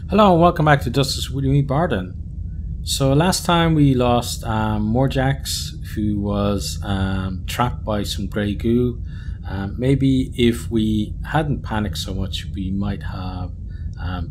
Hello and welcome back to Duskers with me, Bardon. So last time we lost Morjax, who was trapped by some grey goo. Maybe if we hadn't panicked so much, we might have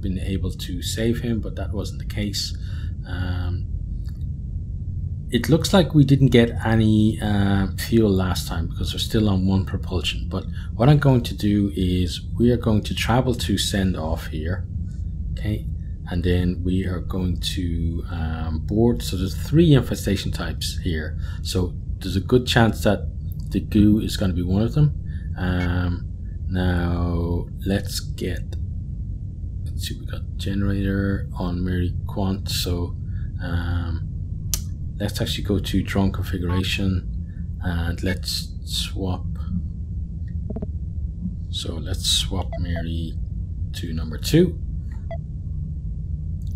been able to save him, but that wasn't the case. It looks like we didn't get any fuel last time because we're still on one propulsion. But what I'm going to do is we are going to travel to send off here. Okay, and then we are going to board. So there's 3 infestation types here. So there's a good chance that the goo is going to be one of them. Now let's see, we got generator on Mary Quant. So let's actually go to drone configuration and let's swap. So let's swap Mary to number 2.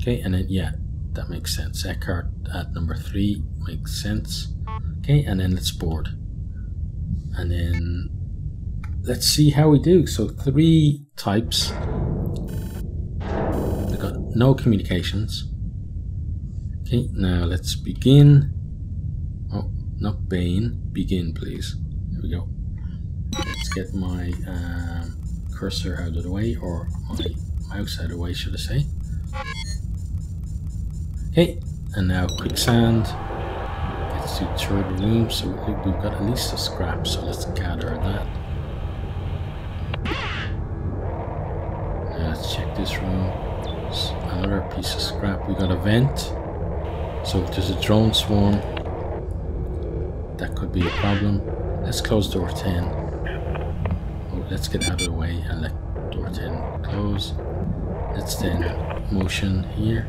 Okay, and then yeah, that makes sense. Eckhart at number 3 makes sense. Okay, and then let's board. And then let's see how we do. So 3 types. We've got no communications. Okay, now let's begin. Oh, not Bane. Begin, please. There we go. Let's get my cursor out of the way, or my mouse out of the way, should I say. Okay, and now quicksand. Let's do third room. So we've got at least a scrap, so let's gather that. Now let's check this room. It's another piece of scrap. We got a vent. So if there's a drone swarm, that could be a problem. Let's close door 10. Oh, let's get out of the way and let door 10 close. Let's then motion here.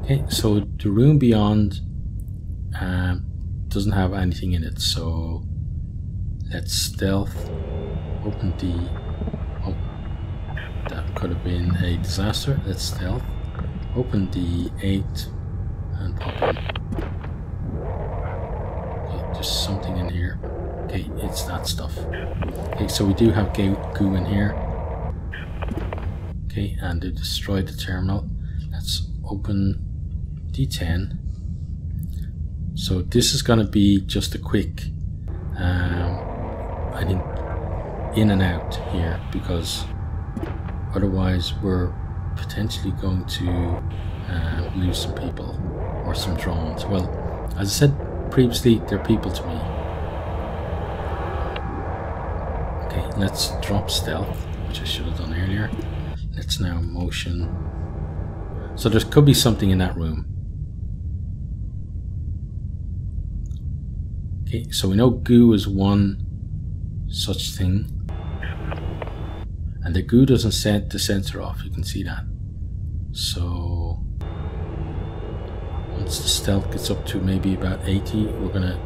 Okay, so the room beyond doesn't have anything in it, so let's stealth. Open the... oh, that could have been a disaster. Let's stealth. Open the 8 and pop in. Okay, there's something in here. Okay, it's that stuff. Okay, so we do have goo in here. Okay, and they destroyed the terminal. Let's open D10. So this is going to be just a quick I think in and out here, because otherwise we're potentially going to lose some people or some drones. Well, as I said previously, they're people to me. Okay, let's drop stealth, which I should have done earlier. Let's now motion. So there could be something in that room. Okay, so we know goo is one such thing. And the goo doesn't set the sensor off, you can see that. So once the stealth gets up to maybe about 80, we're gonna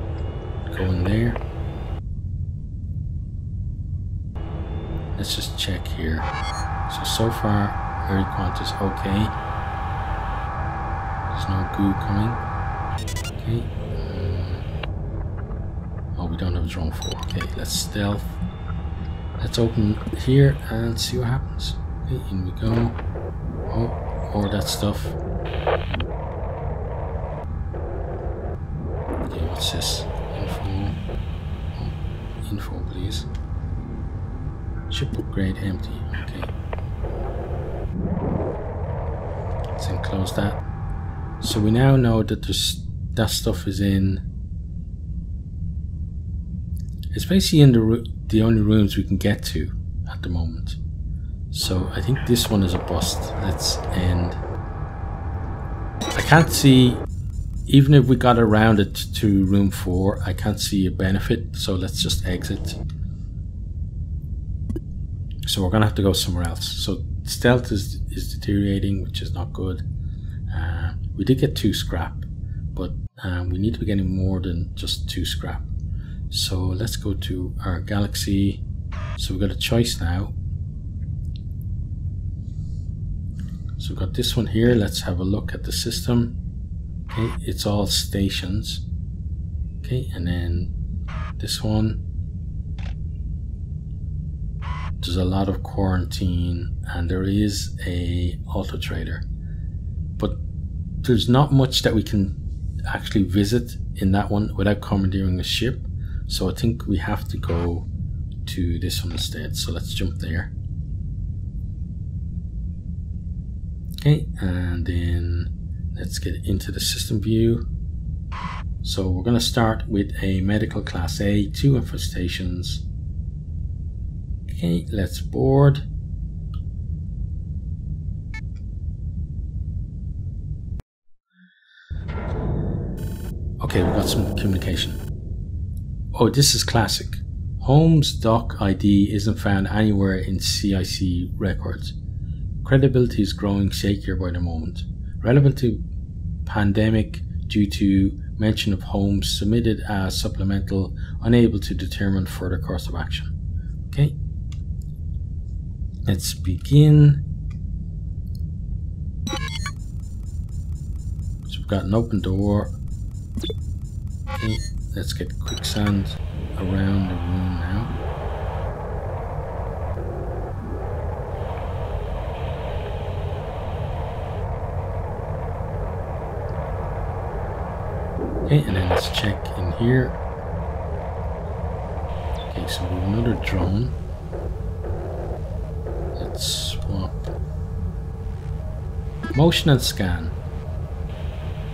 go in there. Let's just check here. So far, Mary Quant is okay. There's no goo coming. Okay. Oh, we don't have a drone 4. Okay, let's stealth. Let's open here and see what happens. Okay, in we go. Oh, more of that stuff. Okay, what's this? Info. Oh, info, please. Ship upgrade empty. Okay. Let's then close that. So we now know that that stuff is in. It's basically in the only rooms we can get to at the moment. So I think this one is a bust. Let's end. I can't see, even if we got around it to room 4, I can't see a benefit. So let's just exit. So we're gonna have to go somewhere else. So stealth is deteriorating, which is not good. We did get 2 scrap, but we need to be getting more than just 2 scrap. So let's go to our galaxy. So we've got a choice now. So we've got this one here. Let's have a look at the system. Okay, it's all stations. Okay, and then this one. there's a lot of quarantine, and there is a auto trader, but there's not much that we can actually visit in that one without commandeering a ship. So I think we have to go to this one instead. So let's jump there. Okay, and then let's get into the system view. So we're going to start with a medical class A, 2 infestations. Okay, let's board. Okay, we've got some communication. Oh, this is classic. Holmes' dock ID isn't found anywhere in CIC records. Credibility is growing shakier by the moment. Relevant to pandemic due to mention of Holmes submitted as supplemental, unable to determine further course of action. Okay. Let's begin. So we've got an open door. Okay, let's get quicksand around the room now. Okay, and then let's check in here. Okay, so we have another drone. Let's swap. Motion and scan.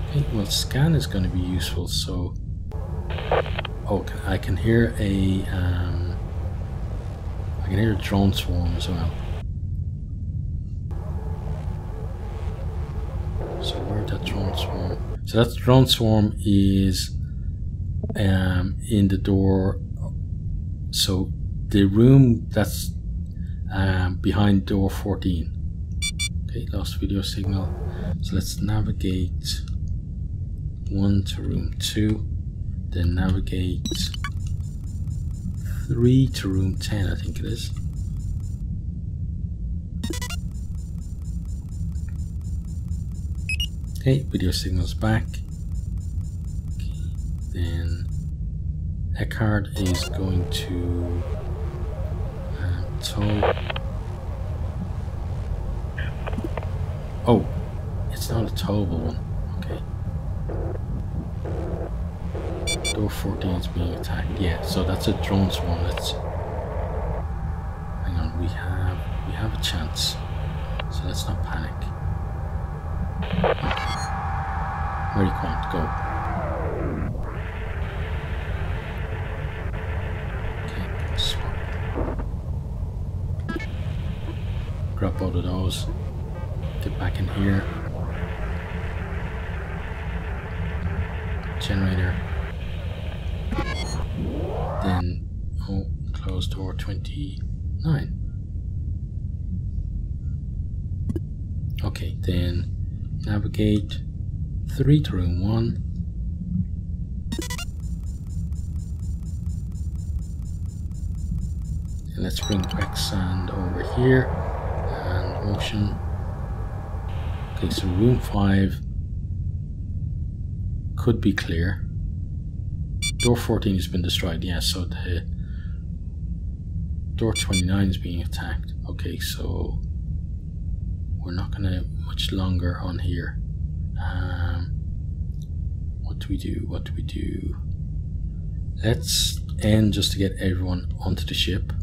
Okay, well, scan is going to be useful, so... Oh, I can hear a... I can hear a drone swarm as well. So where'd that drone swarm? So that drone swarm is in the door. So the room that's behind door 14. Okay, lost video signal. So let's navigate 1 to room 2. Then navigate 3 to room 10, I think it is. Okay, video signal's back. Okay, then Eckhart is going to tow. Oh, it's not a towable one. Okay. Door 14 is being attacked. Yeah, so that's a drone swarm. Let's hang on. We have a chance. So let's not panic. Where do you want? Go. Okay, swap. Grab both of those. Get back in here. Generator. Then, close door 29. Okay, then navigate 3 to room 1. And let's bring quicksand over here and motion. Okay, so room 5 could be clear. Door 14 has been destroyed, yeah, so the door 29 is being attacked. Okay, so we're not gonna much longer on here. What do we do? What do we do? Let's end just to get everyone onto the ship.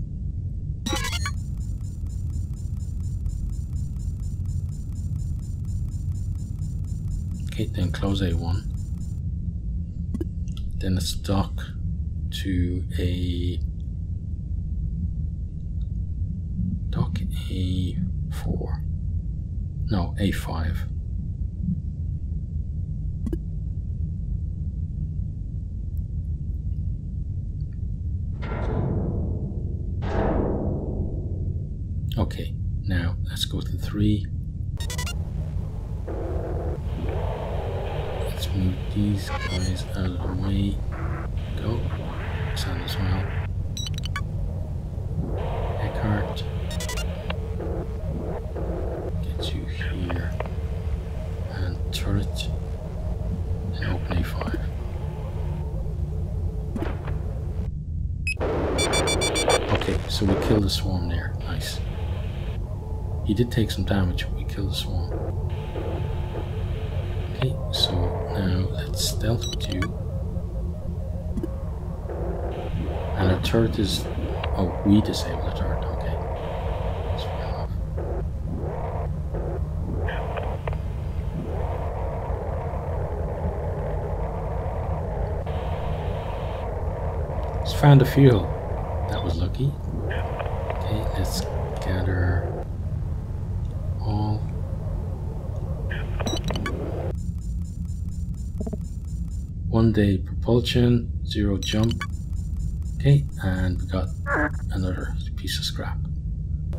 Okay, then close A1. Then let's dock to a dock A4. No, A5. Okay, now let's go to 3. Let's move these guys out of the way. Go. Sand as well. Eckhart. Get you here. And turret. And open A5. Okay, so we killed the swarm there. Nice. He did take some damage, but we killed the swarm. Okay, so now let's stealth with you. And our turret is... oh, we disabled the turret, okay. That's fair enough. Just found a fuel. That was lucky. Okay, let's gather all. One day propulsion, 0 jump. Okay, and we got another piece of scrap.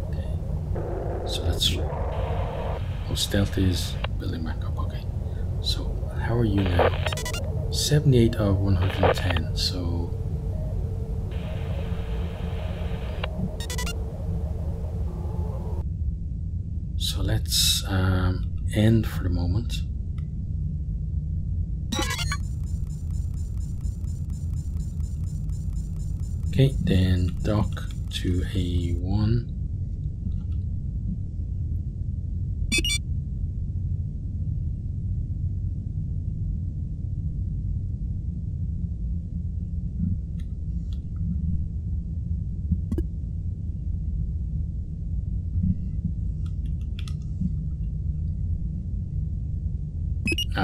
Okay, so that's... oh, stealth is building back up. Okay, so how are you now? 78 of 110, so... so let's end for the moment. Okay, then dock to A1.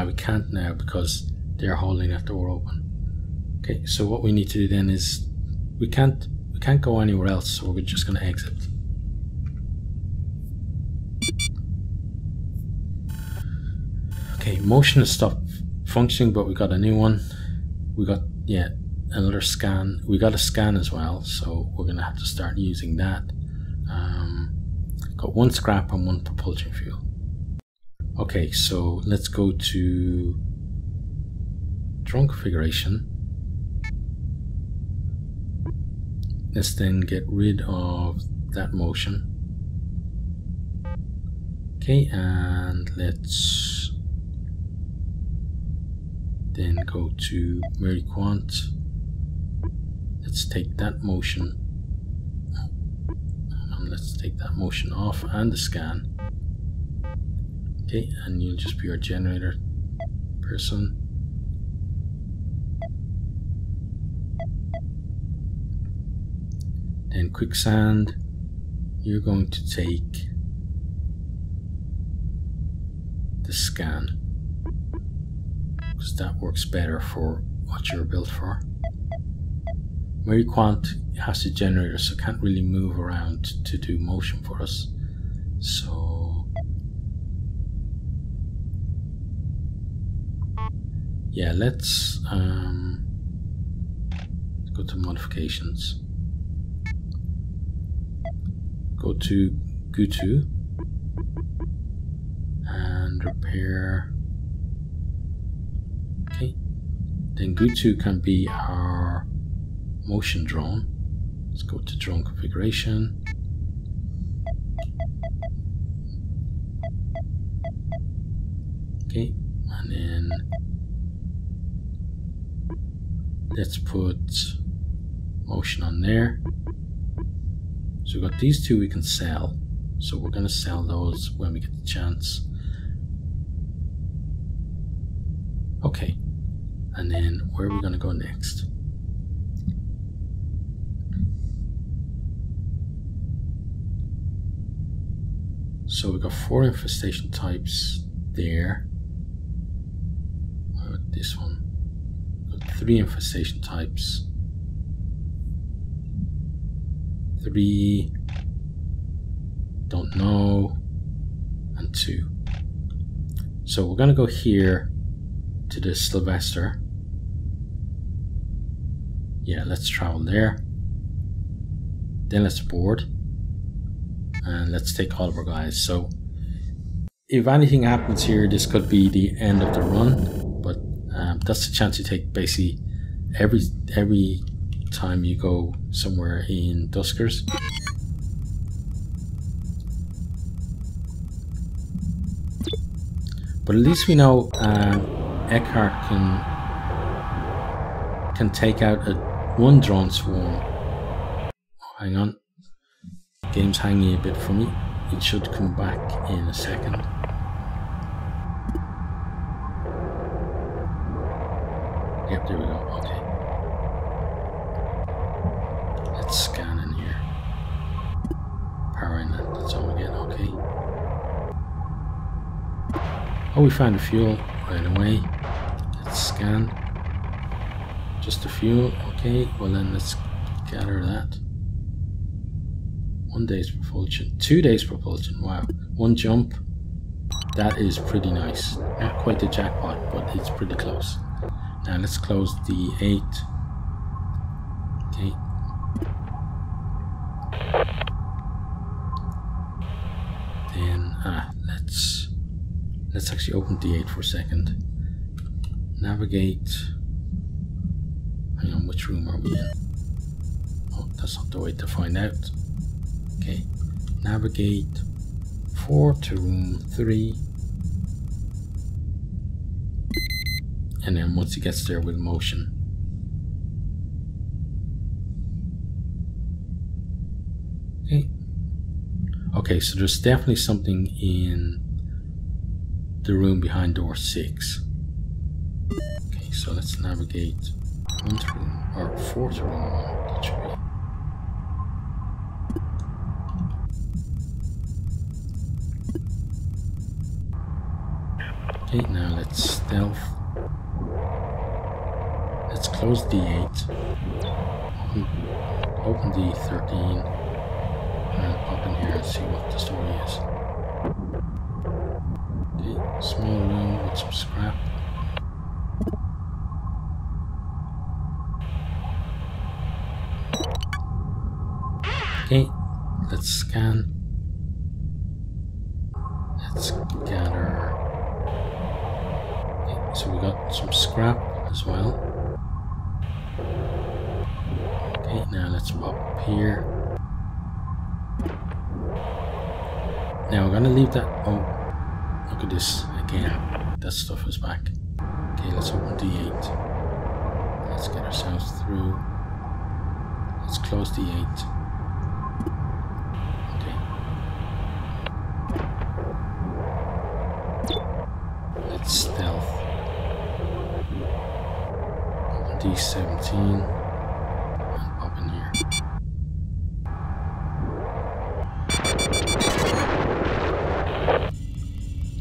We can't now because they're holding that door open. Okay, so what we need to do then is we can't go anywhere else, so we're just going to exit. Okay, motion has stopped functioning, but we got a new one. We got, yeah, another scan. We got a scan as well, so we're going to have to start using that. Got 1 scrap and 1 propulsion fuel. Okay, so let's go to drone configuration. Let's then get rid of that motion. Okay, and let's then go to Mary Quant. Let's take that motion. And let's take that motion off and the scan. Okay, and you'll just be our generator person. Then quicksand, you're going to take the scan because that works better for what you're built for. Mary Quant has a generator, so can't really move around to do motion for us. So yeah, let's go to modifications. Go to Gutu and repair. Okay, then Gutu can be our motion drone. Let's go to drone configuration. Okay, and then let's put motion on there. So we've got these two we can sell. So we're going to sell those when we get the chance. Okay. And then where are we going to go next? So we've got 4 infestation types there. What about this one? We've got 3 infestation types. 3, don't know, and 2. So we're going to go here to the Sylvester. Yeah, let's travel there. Then let's board. And let's take all of our guys. So if anything happens here, this could be the end of the run. But that's the chance you take basically every time you go somewhere in Duskers. But at least we know Eckhart can take out one drone swarm. Oh, hang on, Game's hanging a bit for me. It should come back in a second. Yep, there we go. Okay. Let's scan in here. Powering that's on again. Okay. Oh, we found the fuel right away. Let's scan. Just the fuel. Okay, well then let's gather that. 1 day's propulsion. 2 days propulsion. Wow. 1 jump. That is pretty nice. Not quite the jackpot, but it's pretty close. Now let's close the 8. Okay. Then let's actually open D8 for a second. Navigate. Hang on, which room are we in? Oh, that's not the way to find out. Okay. Navigate 4 to room 3. And then once he gets there with motion. Okay. Okay, so there's definitely something in the room behind door 6. Okay, so let's navigate 1 to room, or 4 to room 1, that should be. Okay, now let's stealth. Let's close D8. Open D13. And pop in here and see what the story is. Okay, small room with some scrap. Okay, let's scan. Let's gather. Okay, so we got some scrap as well. Okay, now let's pop up here. Now we're gonna leave that. Oh, look at this again. That stuff is back. Okay, let's open D8. Let's get ourselves through. Let's close D8. Okay. Let's stealth. Open D17 and pop in here.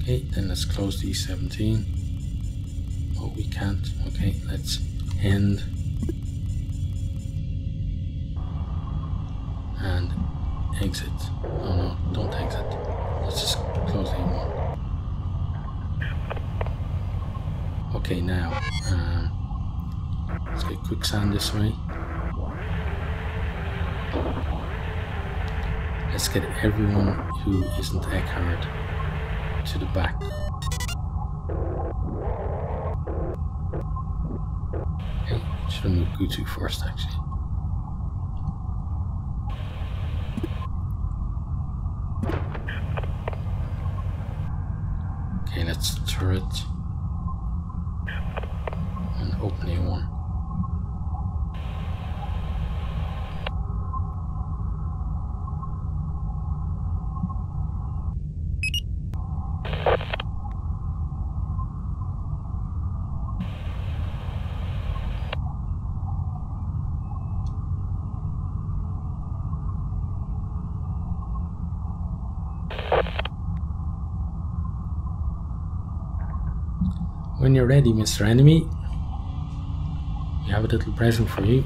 Okay, then let's close D17. Oh, we can't. Okay, let's end. And exit. Oh no, don't exit. Let's just close A1. Okay, now, let's get quicksand this way. Let's get everyone who isn't Eckhart to the back. Okay, should have moved Gutu first actually. Okay, let's turret and open A1. When you're ready, Mr. Enemy, we have a little present for you.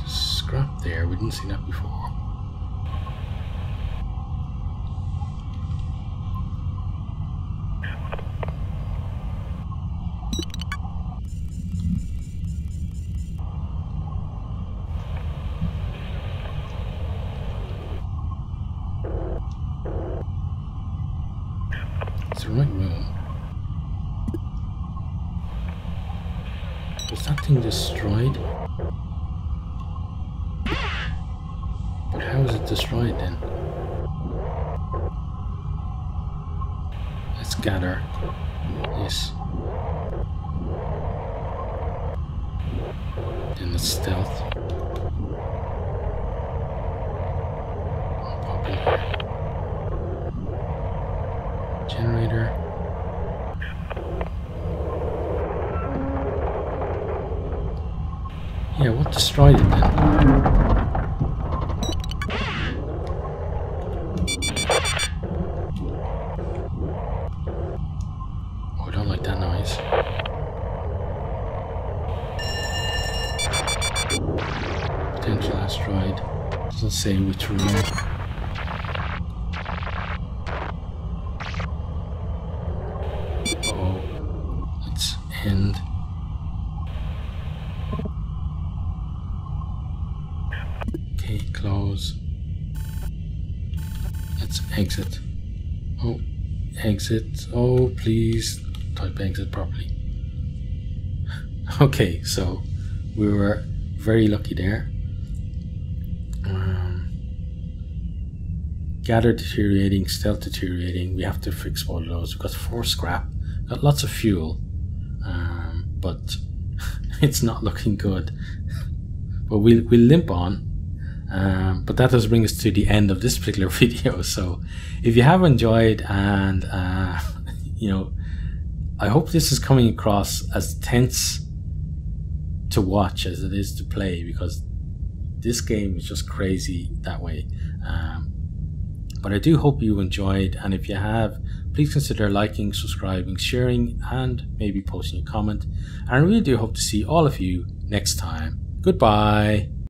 Scrap there, we didn't see that before. It's the right room. Was that thing destroyed? But how is it destroyed then? Let's gather this. Then let's stealth. Pop in here. Generator. Yeah, what destroyed it then? Oh, I don't like that noise. Potential asteroid. Doesn't say which room. Uh-oh. Let's end. Okay, close. Let's exit. Oh, exit. Oh, please type exit properly. Okay, so we were very lucky there. Gather deteriorating, stealth deteriorating. We have to fix all of those. We've got 4 scrap, got lots of fuel, but it's not looking good. But we'll limp on. But that does bring us to the end of this particular video. So if you have enjoyed, and you know, I hope this is coming across as tense to watch as it is to play, because this game is just crazy that way. But I do hope you enjoyed, and if you have, please consider liking, subscribing, sharing, and maybe posting a comment. And I really do hope to see all of you next time. Goodbye.